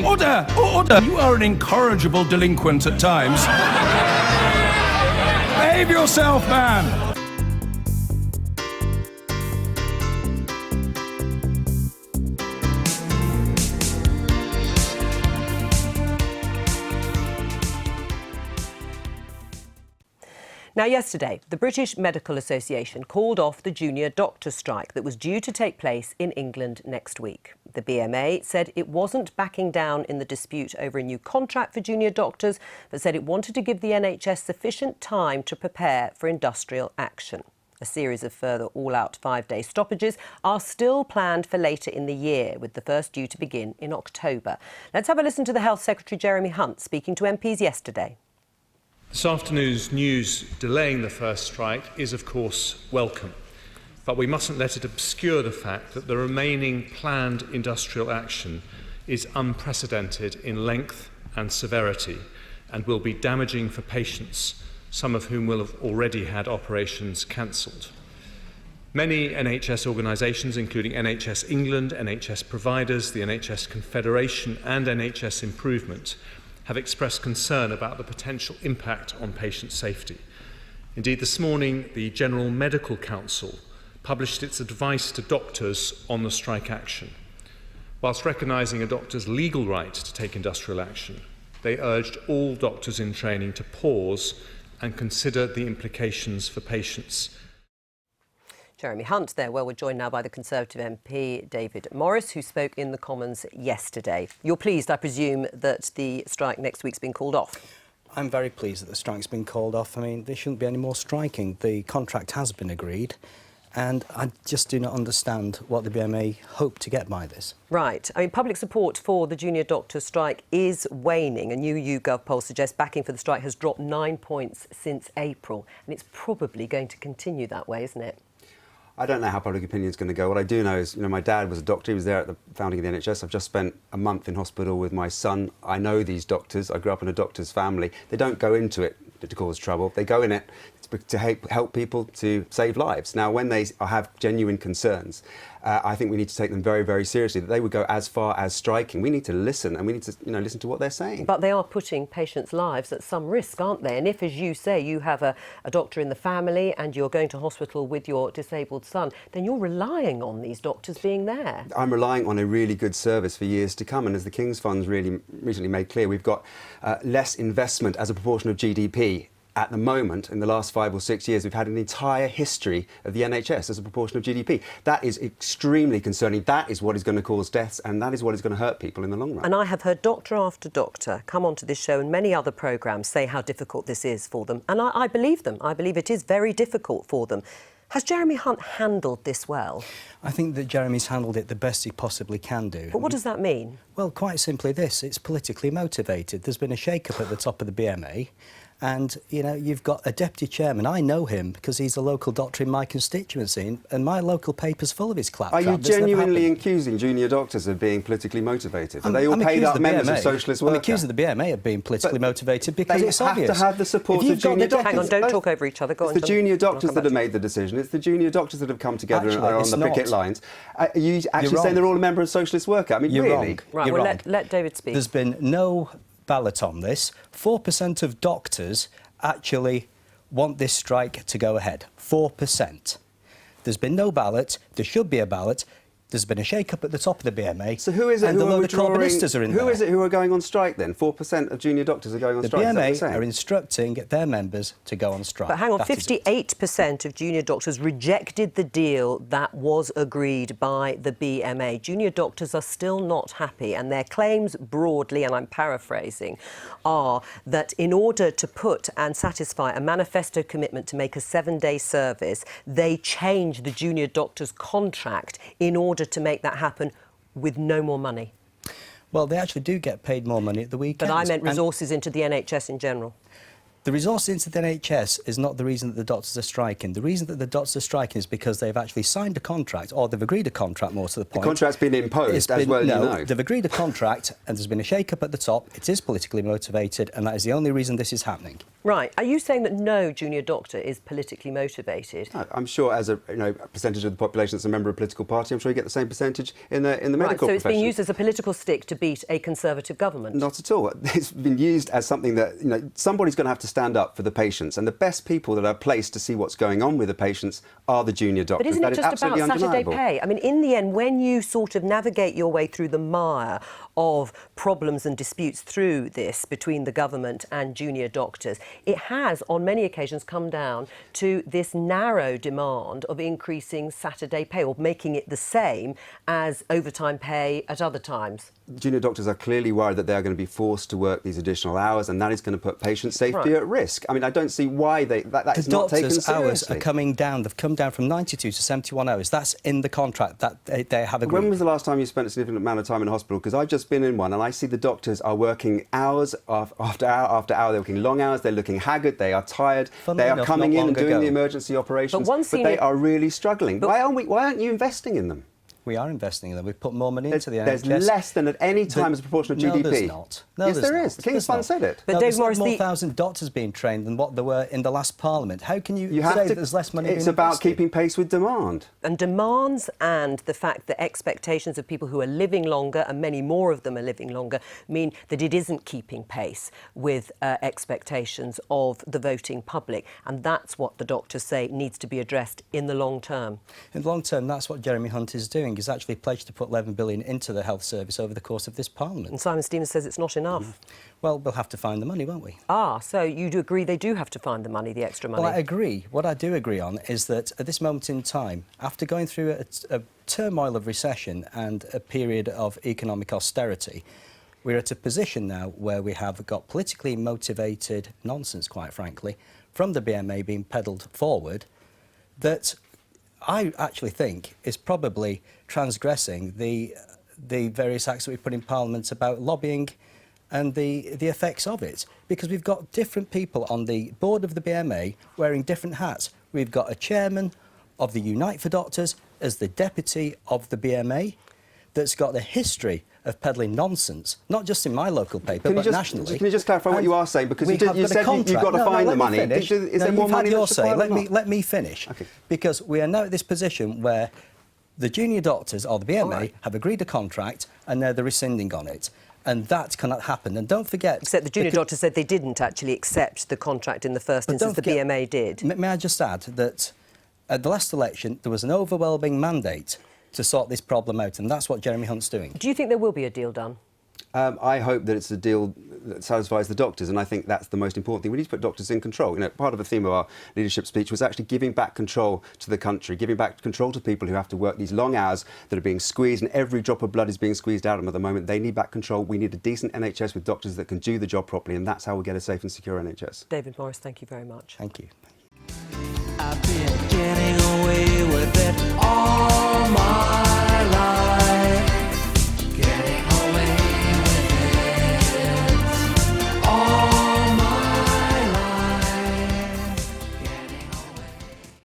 Order! Order! You are an incorrigible delinquent at times. Behave yourself, man! Now, yesterday, the British Medical Association called off the junior doctor strike that was due to take place in England next week. The BMA said it wasn't backing down in the dispute over a new contract for junior doctors, but said it wanted to give the NHS sufficient time to prepare for industrial action. A series of further all-out 5-day stoppages are still planned for later in the year, with the first due to begin in October. Let's have a listen to the Health Secretary Jeremy Hunt speaking to MPs yesterday. This afternoon's news delaying the first strike is, of course, welcome, but we mustn't let it obscure the fact that the remaining planned industrial action is unprecedented in length and severity and will be damaging for patients, some of whom will have already had operations cancelled. Many NHS organisations, including NHS England, NHS providers, the NHS Confederation and NHS Improvement, have expressed concern about the potential impact on patient safety. Indeed, this morning, the General Medical Council published its advice to doctors on the strike action. Whilst recognising a doctor's legal right to take industrial action, they urged all doctors in training to pause and consider the implications for patients. Jeremy Hunt there. Well, we're joined now by the Conservative MP David Morris, who spoke in the Commons yesterday. You're pleased, I presume, that the strike next week's been called off? I'm very pleased that the strike's been called off. I mean, there shouldn't be any more striking. The contract has been agreed, and I just do not understand what the BMA hope to get by this. Right. I mean, public support for the junior doctors' strike is waning. A new YouGov poll suggests backing for the strike has dropped 9 points since April, and it's probably going to continue that way, isn't it? I don't know how public opinion is going to go. What I do know is, my dad was a doctor. He was there at the founding of the NHS. I've just spent a month in hospital with my son. I know these doctors. I grew up in a doctor's family. They don't go into it to cause trouble. They go in it to help people, to save lives. Now, when they have genuine concerns, I think we need to take them very, very seriously. That they would go as far as striking. We need to listen, and we need to, listen to what they're saying. But they are putting patients' lives at some risk, aren't they? And if, as you say, you have a doctor in the family and you're going to hospital with your disabled son, then you're relying on these doctors being there. I'm relying on a really good service for years to come. And as the King's Fund's really recently made clear, we've got less investment as a proportion of GDP. At the moment, in the last 5 or 6 years, we've had an entire history of the NHS as a proportion of GDP. That is extremely concerning. That is what is going to cause deaths, and that is what is going to hurt people in the long run. And I have heard doctor after doctor come onto this show and many other programmes say how difficult this is for them. And I believe them. I believe it is very difficult for them. Has Jeremy Hunt handled this well? I think that Jeremy's handled it the best he possibly can do. But what does that mean? Well, quite simply this. It's politically motivated. There's been a shake-up at the top of the BMA. And, you've got a deputy chairman. I know him because he's a local doctor in my constituency, and my local paper's full of his claptrap. Are you genuinely accusing junior doctors of being politically motivated? Are they all paid up members of socialist work? I'm accusing the BMA of being politically motivated because it's obvious. They have to have the support of junior doctors. Hang on, don't talk over each other. Go on. It's the junior doctors that have made the decision. It's the junior doctors that have come together and are on the picket lines. Are you actually saying they're all a member of socialist worker? I mean, You're really? wrong. Right, You're well, wrong. let David speak. There's been no ballot on this. 4% of doctors actually want this strike to go ahead. 4%. There's been no ballot. There should be a ballot. There's been a shake-up at the top of the BMA. So who is it and who a are load of Corbynistas are in there. Who is it who are going on strike then? 4% of junior doctors are going on strike. The BMA are instructing their members to go on strike. But hang on, 58% of junior doctors rejected the deal that was agreed by the BMA. Junior doctors are still not happy, and their claims broadly, and I'm paraphrasing, are that in order to put and satisfy a manifesto commitment to make a 7-day service, they change the junior doctors' contract in order to make that happen with no more money. Well, they actually do get paid more money at the weekends. But I meant resources into the NHS in general. The resource into the NHS is not the reason that the doctors are striking. The reason that the doctors are striking is because they've actually signed a contract, or they've agreed a contract, more to the point. The contract's been imposed, as well, no, you know. They've agreed a contract, and there's been a shake-up at the top. It is politically motivated, and that is the only reason this is happening. Right. Are you saying that no junior doctor is politically motivated? I'm sure, as a percentage of the population that's a member of a political party, I'm sure you get the same percentage in the medical Right, so it's profession. being used as a political stick to beat a Conservative government? Not at all. It's been used as something that, somebody's going to have to stand up for the patients, and the best people that are placed to see what's going on with the patients are the junior doctors. But isn't That it is just about absolutely Saturday undeniable. pay? I mean, in the end, when you sort of navigate your way through the mire of problems and disputes through this between the government and junior doctors, it has, on many occasions, come down to this narrow demand of increasing Saturday pay or making it the same as overtime pay at other times. Junior doctors are clearly worried that they are going to be forced to work these additional hours, and that is going to put patient safety at risk. I mean, I don't see why that is not taken seriously. The doctors' hours are coming down. They've come down from 92 to 71 hours. That's in the contract that they have agreed. When was the last time you spent a significant amount of time in hospital? Because I've just been in one, and I see the doctors are working hours after hour after hour. They're working long hours. They're looking haggard. They are tired. They are coming in and doing the emergency operations. But they are really struggling. Why aren't you investing in them? We are investing in them. We've put more money into the NHS. There's less than at any time as a proportion of GDP. No, there's not. No, yes, there is. The King's Fund said it. But no, Dave there's Morris, more 1,000 doctors being trained than what there were in the last Parliament. How can you say that there's less money being invested? It's about keeping pace with demand. And demands and the fact that expectations of people who are living longer, and many more of them are living longer, mean that it isn't keeping pace with expectations of the voting public. And that's what the doctors say needs to be addressed in the long term. In the long term, that's what Jeremy Hunt is doing. He's actually pledged to put 11 billion into the health service over the course of this Parliament. And Simon Stevens says it's not enough. Well, we'll have to find the money, won't we? Ah, so you do agree they do have to find the money, the extra money? Well, I agree. What I do agree on is that at this moment in time, after going through a turmoil of recession and a period of economic austerity, we're at a position now where we have got politically motivated nonsense, quite frankly, from the BMA being pedalled forward that I actually think is probably transgressing the various acts that we put in Parliament about lobbying and the effects of it. Because we've got different people on the board of the BMA wearing different hats. We've got a chairman of the Unite for Doctors as the deputy of the BMA that's got a history of peddling nonsense, not just in my local paper, but nationally. Can you just clarify what you are saying? Because you said you've got to find the money. Is there more money your say. Let me finish. Okay. Because we are now at this position where the junior doctors, or the BMA, have agreed a contract and now they're rescinding on it. And that cannot happen. And don't forget... Except the junior doctor said they didn't actually accept the contract in the first instance. The BMA did. May I just add that at the last election, there was an overwhelming mandate to sort this problem out, and that's what Jeremy Hunt's doing. Do you think there will be a deal done? I hope that it's a deal that satisfies the doctors, and I think that's the most important thing. We need to put doctors in control. Part of the theme of our leadership speech was actually giving back control to the country, giving back control to people who have to work these long hours that are being squeezed, and every drop of blood is being squeezed out of them at the moment. They need back control. We need a decent NHS with doctors that can do the job properly, and that's how we get a safe and secure NHS. David Morris, thank you very much. Thank you. I've been getting away with it.